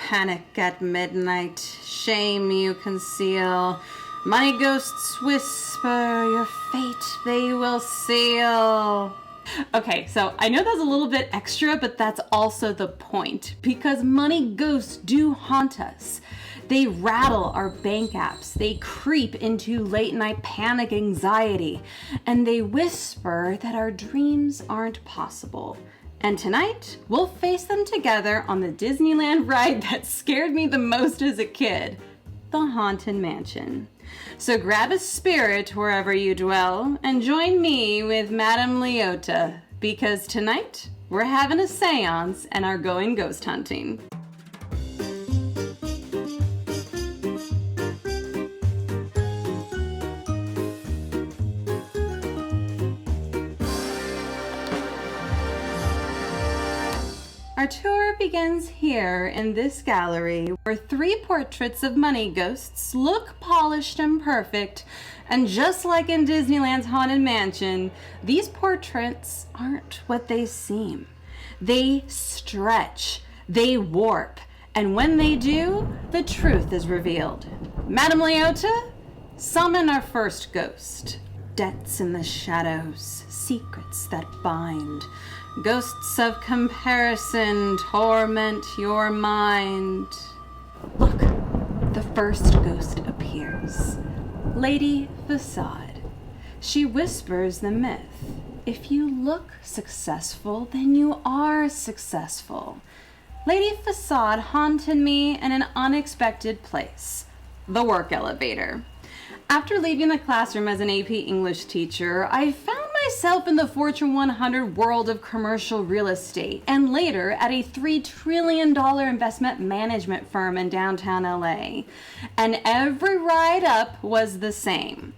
panic at midnight, shame you conceal. Money ghosts whisper, your fate they will seal. Okay, so I know that's a little bit extra, but that's also the point, because money ghosts do haunt us. They rattle our bank apps, they creep into late night panic anxiety, and they whisper that our dreams aren't possible. And tonight, we'll face them together on the Disneyland ride that scared me the most as a kid, the Haunted Mansion. So grab a spirit wherever you dwell and join me with Madame Leota, because tonight we're having a séance and are going ghost hunting. Our tour begins here in this gallery, where 3 portraits of money ghosts look polished and perfect, and just like in Disneyland's Haunted Mansion, these portraits aren't what they seem. They stretch, they warp, and when they do, the truth is revealed. Madame Leota, summon our first ghost. Debts in the shadows, secrets that bind. Ghosts of comparison torment your mind. Look, the first ghost appears. Lady Facade. She whispers the myth. If you look successful, then you are successful. Lady Facade haunted me in an unexpected place, the work elevator. After leaving the classroom as an AP English teacher, I found myself in the Fortune 100 world of commercial real estate, and later at a $3 trillion investment management firm in downtown LA. And every ride up was the same.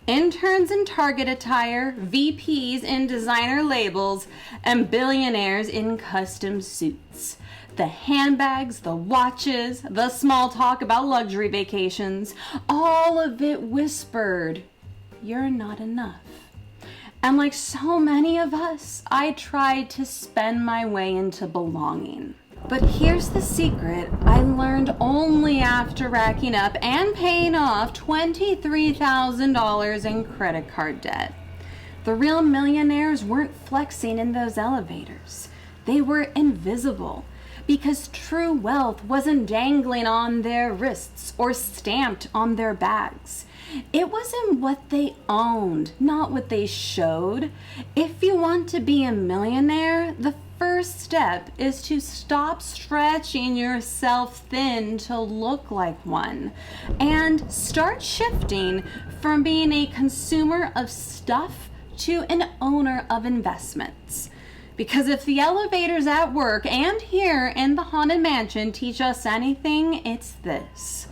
Interns in Target attire, VPs in designer labels, and billionaires in custom suits. The handbags, the watches, the small talk about luxury vacations, all of it whispered, "You're not enough." And like so many of us, I tried to spend my way into belonging. But here's the secret I learned only after racking up and paying off $23,000 in credit card debt. The real millionaires weren't flexing in those elevators. They were invisible, because true wealth wasn't dangling on their wrists or stamped on their bags. It was in what they owned, not what they showed. If you want to be a millionaire, the first step is to stop stretching yourself thin to look like one, and start shifting from being a consumer of stuff to an owner of investments. Because if the elevators at work and here in the Haunted Mansion teach us anything, it's this.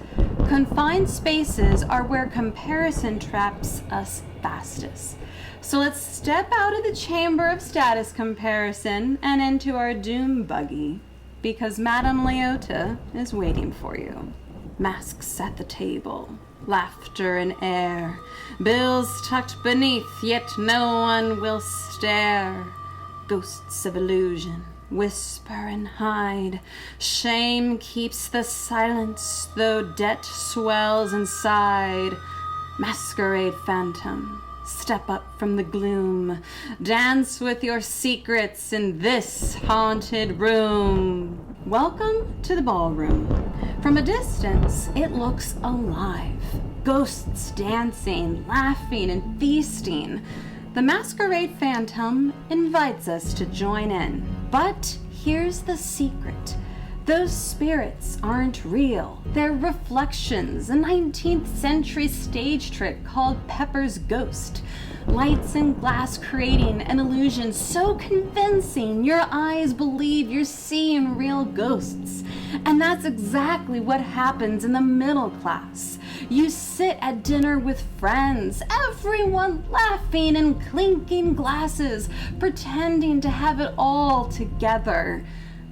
Confined spaces are where comparison traps us fastest. So let's step out of the chamber of status comparison and into our doom buggy, because Madame Leota is waiting for you. Masks at the table, laughter in air, bills tucked beneath, yet no one will stare. Ghosts of illusion, whisper and hide. Shame keeps the silence, though debt swells inside. Masquerade phantom, step up from the gloom. Dance with your secrets in this haunted room. Welcome to the ballroom. From a distance, it looks alive. Ghosts dancing, laughing, and feasting. The Masquerade Phantom invites us to join in. But here's the secret. Those spirits aren't real. They're reflections, a 19th century stage trick called Pepper's Ghost. Lights and glass creating an illusion so convincing your eyes believe you're seeing real ghosts. And that's exactly what happens in the middle class. You sit at dinner with friends, everyone laughing and clinking glasses, pretending to have it all together.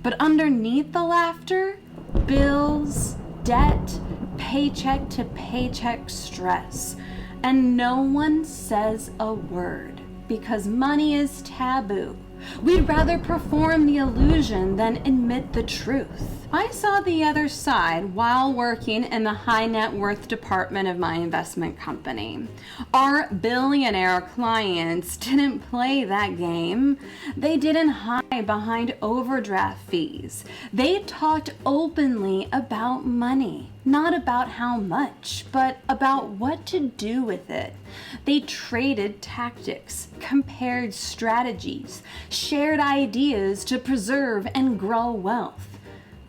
But underneath the laughter, bills, debt, paycheck to paycheck stress. And no one says a word, because money is taboo. We'd rather perform the illusion than admit the truth. I saw the other side while working in the high net worth department of my investment company. Our billionaire clients didn't play that game. They didn't hide behind overdraft fees. They talked openly about money. Not about how much, but about what to do with it. They traded tactics, compared strategies, shared ideas to preserve and grow wealth.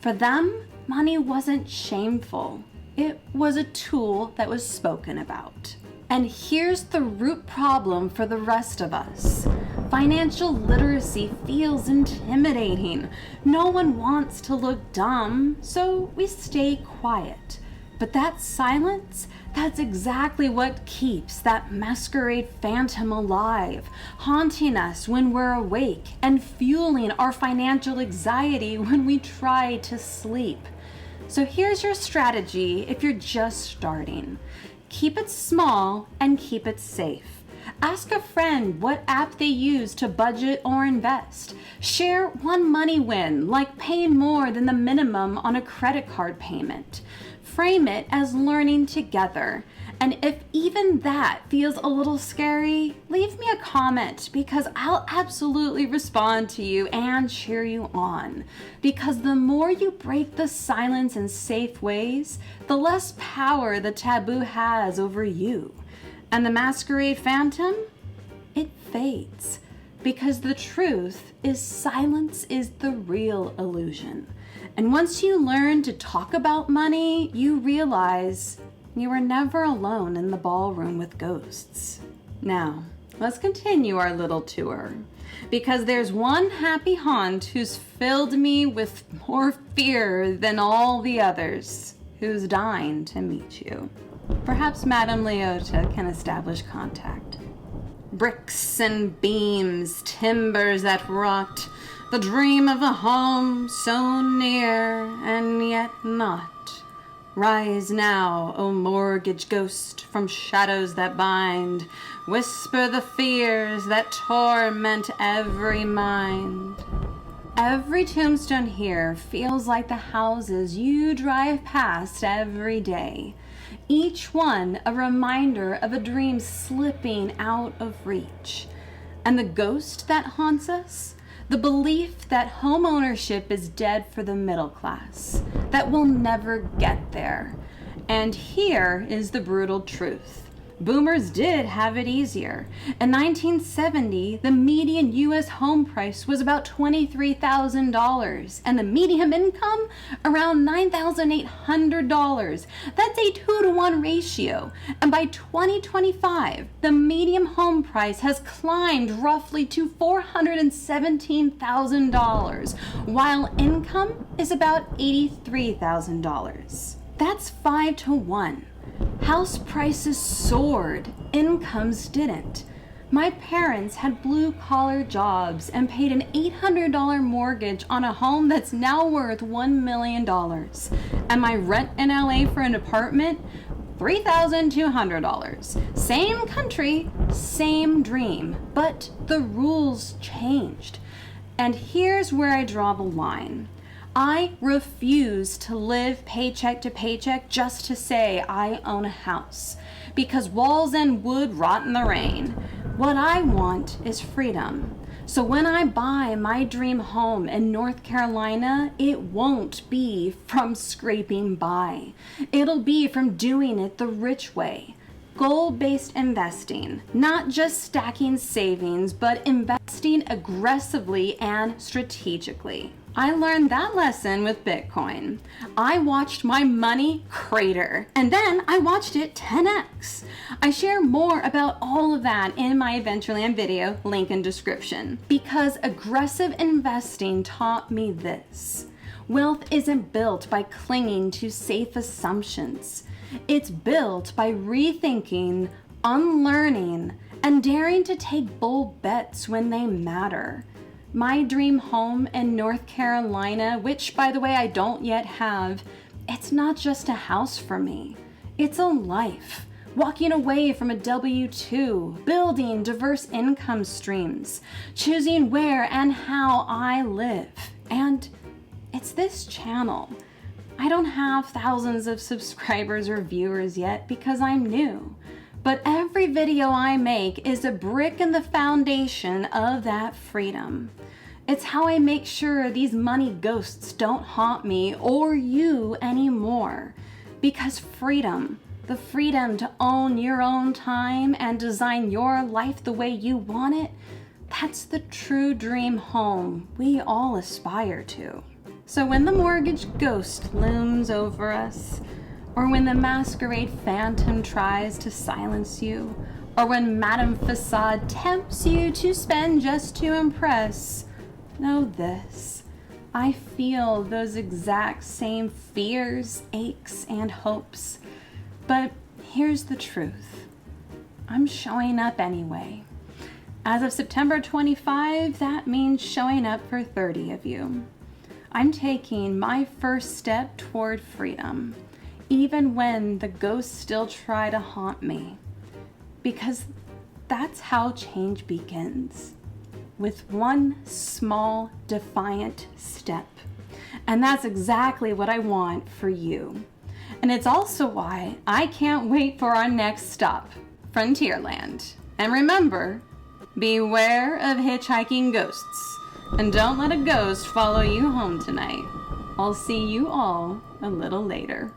For them, money wasn't shameful. It was a tool that was spoken about. And here's the root problem for the rest of us. Financial literacy feels intimidating. No one wants to look dumb, so we stay quiet. But that silence, that's exactly what keeps that masquerade phantom alive, haunting us when we're awake and fueling our financial anxiety when we try to sleep. So here's your strategy if you're just starting. Keep it small and keep it safe. Ask a friend what app they use to budget or invest. Share one money win, like paying more than the minimum on a credit card payment. Frame it as learning together. And if even that feels a little scary, leave me a comment because I'll absolutely respond to you and cheer you on. Because the more you break the silence in safe ways, the less power the taboo has over you. And the masquerade phantom, it fades. Because the truth is silence is the real illusion. And once you learn to talk about money, you realize you were never alone in the ballroom with ghosts. Now, let's continue our little tour. Because there's one happy haunt who's filled me with more fear than all the others, who's dying to meet you. Perhaps Madame Leota can establish contact. Bricks and beams, timbers that rot, the dream of a home so near and yet not. Rise now, O mortgage ghost, from shadows that bind. Whisper the fears that torment every mind. Every tombstone here feels like the houses you drive past every day. Each one a reminder of a dream slipping out of reach. And the ghost that haunts us? The belief that homeownership is dead for the middle class, that we'll never get there. And here is the brutal truth. Boomers did have it easier. In 1970, the median U.S. home price was about $23,000, and the median income around $9,800. That's a 2-to-1 ratio. And by 2025, the median home price has climbed roughly to $417,000, while income is about $83,000. That's 5-to-1. House prices soared, incomes didn't. My parents had blue-collar jobs and paid an $800 mortgage on a home that's now worth $1 million. And my rent in LA for an apartment, $3,200. Same country, same dream, but the rules changed. And here's where I draw the line. I refuse to live paycheck to paycheck just to say I own a house, because walls and wood rot in the rain. What I want is freedom. So when I buy my dream home in North Carolina, it won't be from scraping by. It'll be from doing it the rich way. Goal-based investing, not just stacking savings, but investing aggressively and strategically. I learned that lesson with Bitcoin. I watched my money crater, and then I watched it 10x. I share more about all of that in my Adventureland video, link in description. Because aggressive investing taught me this. Wealth isn't built by clinging to safe assumptions. It's built by rethinking, unlearning, and daring to take bold bets when they matter. My dream home in North Carolina, which by the way I don't yet have, it's not just a house for me. It's a life walking away from a W-2, building diverse income streams, choosing where and how I live. And it's this channel. I don't have thousands of subscribers or viewers yet because I'm new. But every video I make is a brick in the foundation of that freedom. It's how I make sure these money ghosts don't haunt me or you anymore. Because freedom, the freedom to own your own time and design your life the way you want it, that's the true dream home we all aspire to. So when the mortgage ghost looms over us, or when the masquerade phantom tries to silence you, or when Madame Facade tempts you to spend just to impress, know this: I feel those exact same fears, aches, and hopes. But here's the truth. I'm showing up anyway. As of September 25, that means showing up for 30 of you. I'm taking my first step toward freedom, even when the ghosts still try to haunt me. Because that's how change begins, with one small, defiant step. And that's exactly what I want for you. And it's also why I can't wait for our next stop, Frontierland. And remember, beware of hitchhiking ghosts, and don't let a ghost follow you home tonight. I'll see you all a little later.